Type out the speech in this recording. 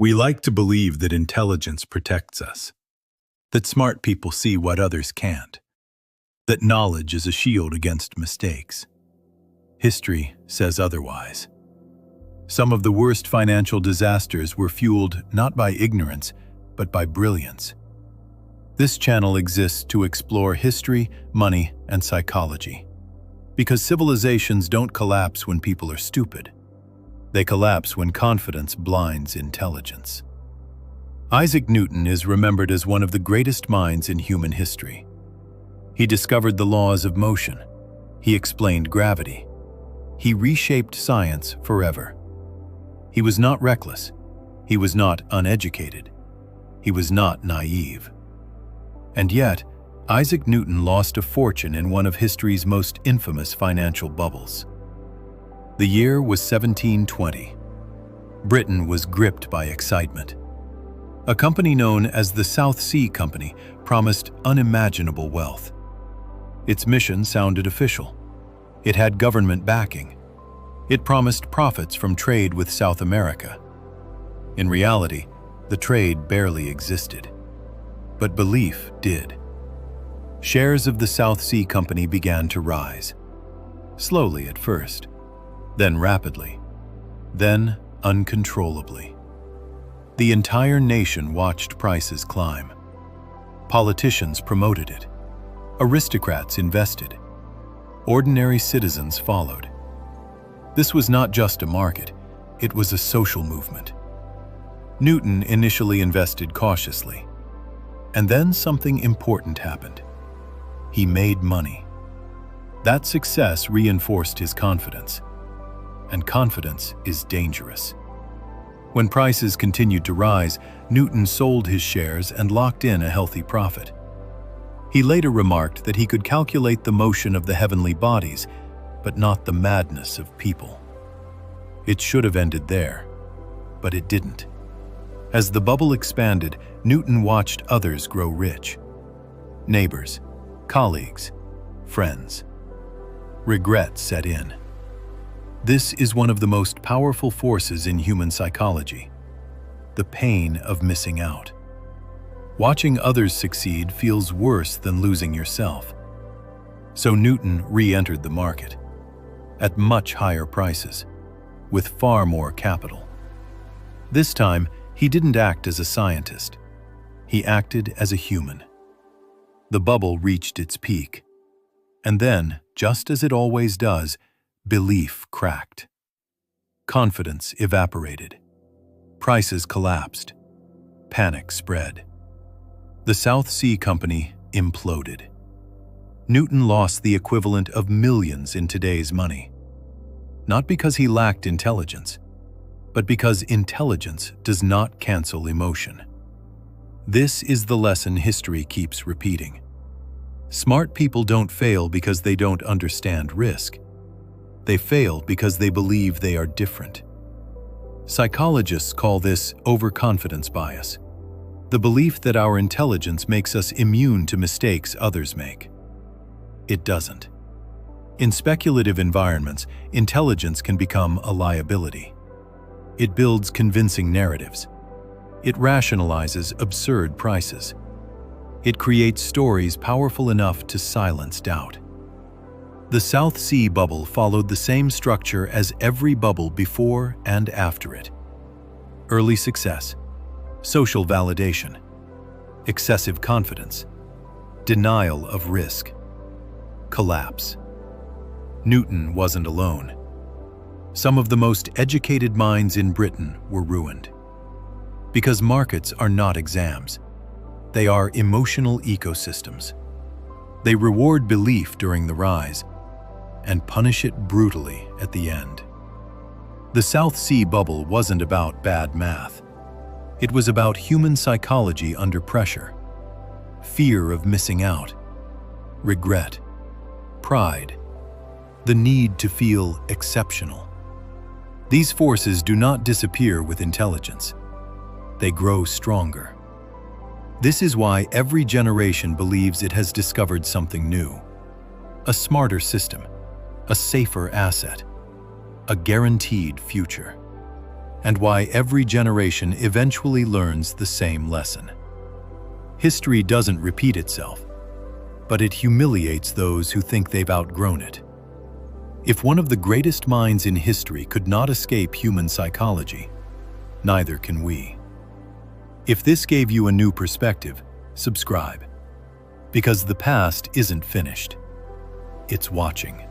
We like to believe that intelligence protects us, that smart people see what others can't, that knowledge is a shield against mistakes. History says otherwise. Some of the worst financial disasters were fueled not by ignorance, but by brilliance. This channel exists to explore history, money, and psychology. Because civilizations don't collapse when people are stupid. They collapse when confidence blinds intelligence. Isaac Newton is remembered as one of the greatest minds in human history. He discovered the laws of motion. He explained gravity. He reshaped science forever. He was not reckless. He was not uneducated. He was not naive. And yet, Isaac Newton lost a fortune in one of history's most infamous financial bubbles. The year was 1720. Britain was gripped by excitement. A company known as the South Sea Company promised unimaginable wealth. Its mission sounded official. It had government backing. It promised profits from trade with South America. In reality, the trade barely existed. But belief did. Shares of the South Sea Company began to rise. Slowly at first, then rapidly, then uncontrollably. The entire nation watched prices climb. Politicians promoted it. Aristocrats invested. Ordinary citizens followed. This was not just a market, it was a social movement. Newton initially invested cautiously. And then something important happened. He made money. That success reinforced his confidence. And confidence is dangerous. When prices continued to rise, Newton sold his shares and locked in a healthy profit. He later remarked that he could calculate the motion of the heavenly bodies, but not the madness of people. It should have ended there, but it didn't. As the bubble expanded, Newton watched others grow rich. Neighbors, colleagues, friends. Regret set in. This is one of the most powerful forces in human psychology, the pain of missing out. Watching others succeed feels worse than losing yourself. So Newton re-entered the market, at much higher prices, with far more capital. This time, he didn't act as a scientist. He acted as a human. The bubble reached its peak. And then, just as it always does, belief cracked. Confidence evaporated. Prices collapsed. Panic spread. The South Sea Company imploded. Newton lost the equivalent of millions in today's money. Not because he lacked intelligence, but because intelligence does not cancel emotion. This is the lesson history keeps repeating. Smart people don't fail because they don't understand risk. They fail because they believe they are different. Psychologists call this overconfidence bias, the belief that our intelligence makes us immune to mistakes others make. It doesn't. In speculative environments, intelligence can become a liability. It builds convincing narratives. It rationalizes absurd prices. It creates stories powerful enough to silence doubt. The South Sea bubble followed the same structure as every bubble before and after it. Early success, social validation, excessive confidence, denial of risk, collapse. Newton wasn't alone. Some of the most educated minds in Britain were ruined. Because markets are not exams. They are emotional ecosystems. They reward belief during the rise and punish it brutally at the end. The South Sea bubble wasn't about bad math. It was about human psychology under pressure, fear of missing out, regret, pride, the need to feel exceptional. These forces do not disappear with intelligence. They grow stronger. This is why every generation believes it has discovered something new, a smarter system, a safer asset, a guaranteed future. and why every generation eventually learns the same lesson. History doesn't repeat itself, but it humiliates those who think they've outgrown it. If one of the greatest minds in history could not escape human psychology, neither can we. If this gave you a new perspective, subscribe. Because the past isn't finished. It's watching.